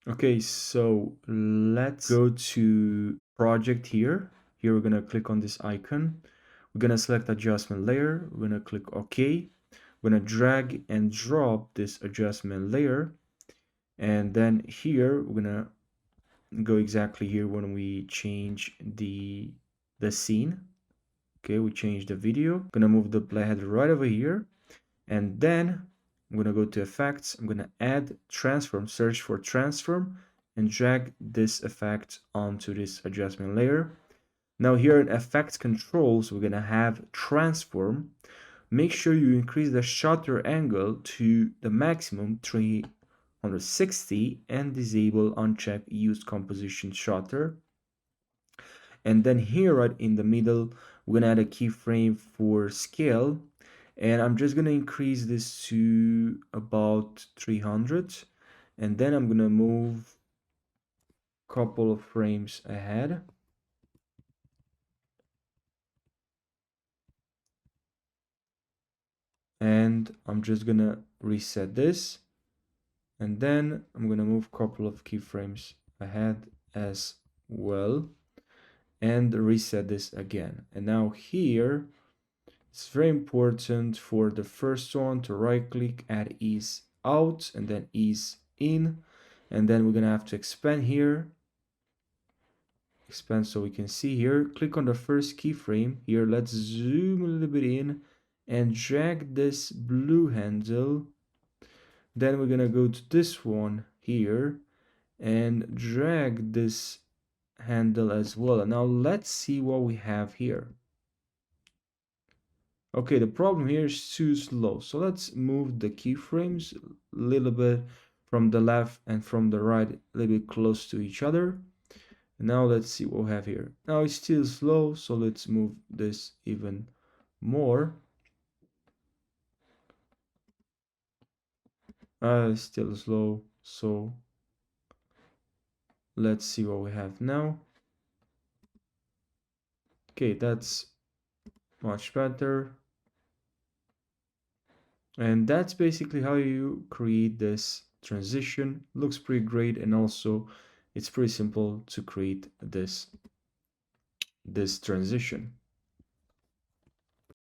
Okay, so let's go to project here. Here we're gonna click on this icon. We're gonna select adjustment layer. We're gonna click OK. We're gonna drag and drop this adjustment layer. And then here we're gonna go exactly here when we change the scene. Okay, we change the video. Gonna move the playhead right over here. And then I'm gonna go to effects. I'm gonna add transform, search for transform, and drag this effect onto this adjustment layer. Now here in effects controls, we're gonna have transform. Make sure you increase the shutter angle to the maximum 360 and disable uncheck use composition shutter. And then here right in the middle, we're gonna add a keyframe for scale, and I'm just gonna increase this to about 300, and then I'm gonna move a couple of frames ahead. And I'm just gonna reset this, and then I'm gonna move a couple of keyframes ahead as well, and reset this again. And now here, it's very important for the first one to right click, add ease out, and then ease in. And then we're gonna have to expand here. Expand so we can see here. Click on the first keyframe. Here, let's zoom a little bit in and drag this blue handle. Then we're gonna go to this one here and drag this handle as well. And now let's see what we have here. Okay, the problem here is too slow. So let's move the keyframes a little bit from the left and from the right, a little bit close to each other. And now let's see what we have here. Now it's still slow, so let's move this even more. Still slow, so let's see what we have now. Okay, that's much better. And that's basically how you create this transition. Looks pretty great, and also it's pretty simple to create this transition.